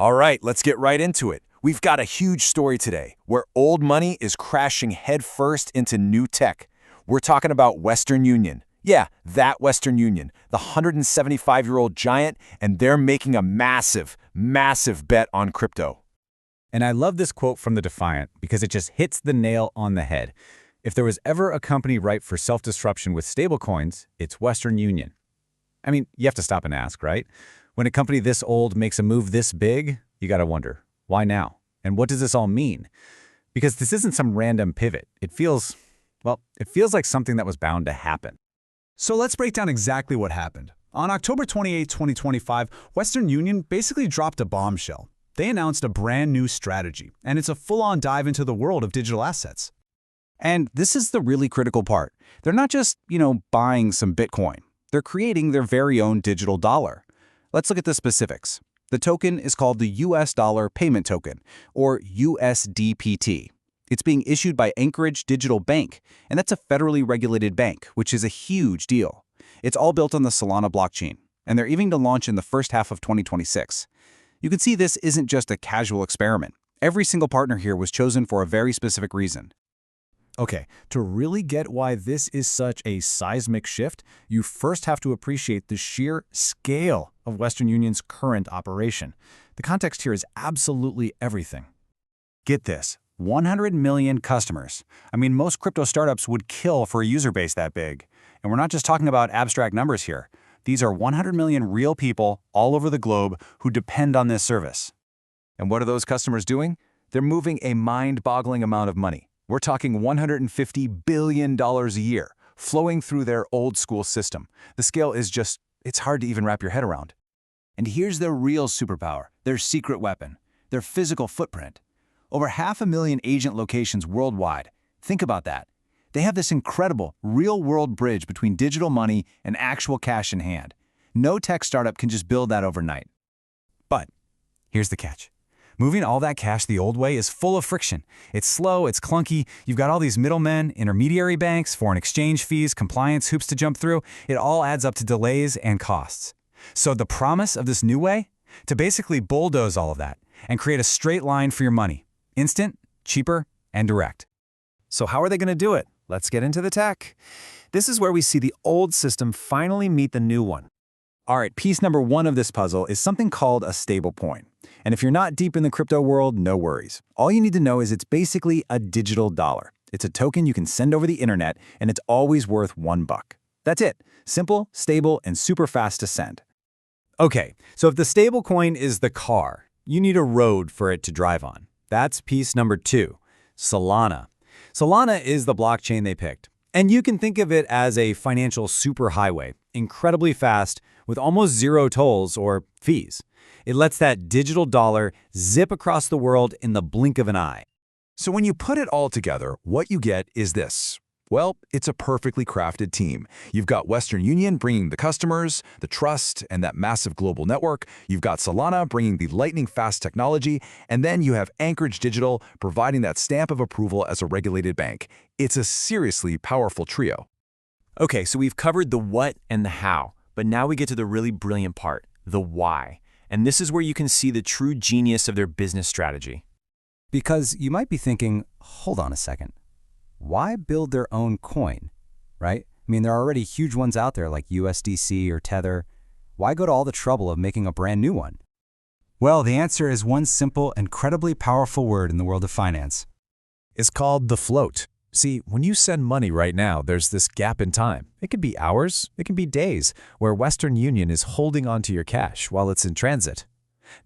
All right, let's get right into it. We've got a huge story today where old money is crashing headfirst into new tech. We're talking about Western Union. Yeah, that Western Union, the 175-year-old giant, and they're making a massive, massive bet on crypto. And I love this quote from the Defiant because it just hits the nail on the head. If there was ever a company ripe for self-disruption with stablecoins, it's Western Union. I mean, you have to stop and ask, right? When a company this old makes a move this big, you gotta wonder, why now? And what does this all mean? Because this isn't some random pivot. It feels like something that was bound to happen. So let's break down exactly what happened. On October 28, 2025, Western Union basically dropped a bombshell. They announced a brand new strategy, and it's a full-on dive into the world of digital assets. And this is the really critical part. They're not just, buying some Bitcoin. They're creating their very own digital dollar. Let's look at the specifics. The token is called the US Dollar Payment Token, or USDPT. It's being issued by Anchorage Digital Bank, and that's a federally regulated bank, which is a huge deal. It's all built on the Solana blockchain, and they're aiming to launch in the first half of 2026. You can see this isn't just a casual experiment. Every single partner here was chosen for a very specific reason. Okay, to really get why this is such a seismic shift, you first have to appreciate the sheer scale of Western Union's current operation. The context here is absolutely everything. Get this, 100 million customers. I mean, most crypto startups would kill for a user base that big. And we're not just talking about abstract numbers here. These are 100 million real people all over the globe who depend on this service. And what are those customers doing? They're moving a mind-boggling amount of money. We're talking $150 billion a year, flowing through their old-school system. The scale is it's hard to even wrap your head around. And here's their real superpower, their secret weapon, their physical footprint. Over 500,000 agent locations worldwide. Think about that. They have this incredible, real-world bridge between digital money and actual cash in hand. No tech startup can just build that overnight. But here's the catch. Moving all that cash the old way is full of friction. It's slow, it's clunky, you've got all these middlemen, intermediary banks, foreign exchange fees, compliance hoops to jump through. It all adds up to delays and costs. So the promise of this new way? To basically bulldoze all of that and create a straight line for your money. Instant, cheaper, and direct. So how are they going to do it? Let's get into the tech. This is where we see the old system finally meet the new one. All right, piece number one of this puzzle is something called a stablecoin. And if you're not deep in the crypto world, no worries. All you need to know is it's basically a digital dollar. It's a token you can send over the internet, and it's always worth $1. That's it. Simple, stable, and super fast to send. Okay, so if the stablecoin is the car, you need a road for it to drive on. That's piece number two, Solana. Solana is the blockchain they picked. And you can think of it as a financial superhighway, incredibly fast, with almost zero tolls or fees. It lets that digital dollar zip across the world in the blink of an eye. So when you put it all together, what you get is this. Well, it's a perfectly crafted team. You've got Western Union bringing the customers, the trust, and that massive global network. You've got Solana bringing the lightning-fast technology, and then you have Anchorage Digital providing that stamp of approval as a regulated bank. It's a seriously powerful trio. Okay, so we've covered the what and the how, but now we get to the really brilliant part, the why. And this is where you can see the true genius of their business strategy. Because you might be thinking, hold on a second. Why build their own coin, right? I mean, there are already huge ones out there like USDC or Tether. Why go to all the trouble of making a brand new one? Well, the answer is one simple, incredibly powerful word in the world of finance. It's called the float. See, when you send money right now, there's this gap in time. It can be hours, it can be days, where Western Union is holding onto your cash while it's in transit.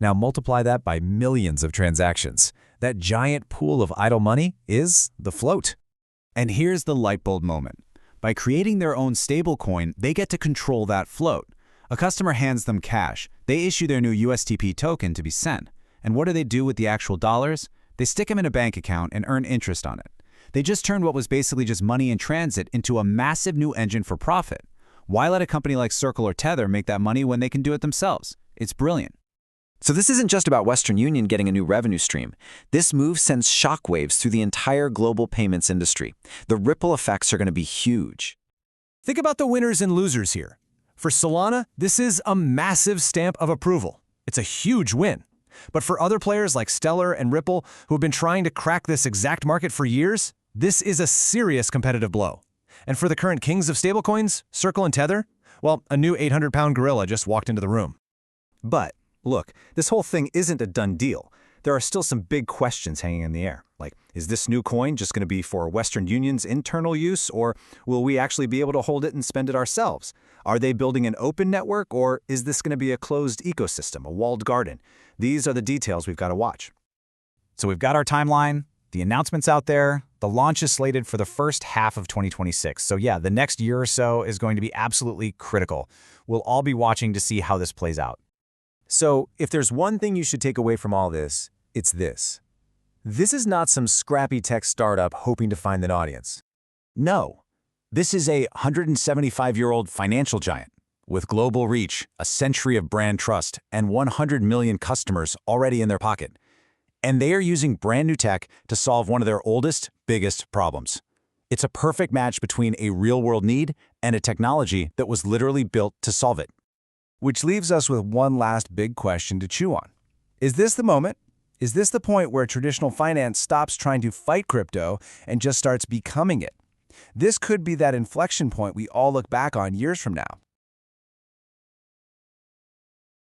Now multiply that by millions of transactions. That giant pool of idle money is the float. And here's the light bulb moment. By creating their own stablecoin, they get to control that float. A customer hands them cash. They issue their new USDP token to be sent. And what do they do with the actual dollars? They stick them in a bank account and earn interest on it. They just turned what was basically just money in transit into a massive new engine for profit. Why let a company like Circle or Tether make that money when they can do it themselves? It's brilliant. So this isn't just about Western Union getting a new revenue stream. This move sends shockwaves through the entire global payments industry. The ripple effects are going to be huge. Think about the winners and losers here. For Solana, this is a massive stamp of approval. It's a huge win. But for other players like Stellar and Ripple, who have been trying to crack this exact market for years, this is a serious competitive blow. And for the current kings of stablecoins, Circle and Tether, well, a new 800-pound gorilla just walked into the room. But, look, this whole thing isn't a done deal. There are still some big questions hanging in the air. Like, is this new coin just going to be for Western Union's internal use, or will we actually be able to hold it and spend it ourselves? Are they building an open network, or is this going to be a closed ecosystem, a walled garden? These are the details we've got to watch. So we've got our timeline, the announcements out there, the launch is slated for the first half of 2026. So yeah, the next year or so is going to be absolutely critical. We'll all be watching to see how this plays out. So if there's one thing you should take away from all this, it's this. This is not some scrappy tech startup hoping to find an audience. No, this is a 175-year-old financial giant with global reach, a century of brand trust, and 100 million customers already in their pocket. And they are using brand new tech to solve one of their oldest, biggest problems. It's a perfect match between a real-world need and a technology that was literally built to solve it. Which leaves us with one last big question to chew on. Is this the moment? Is this the point where traditional finance stops trying to fight crypto and just starts becoming it? This could be that inflection point we all look back on years from now.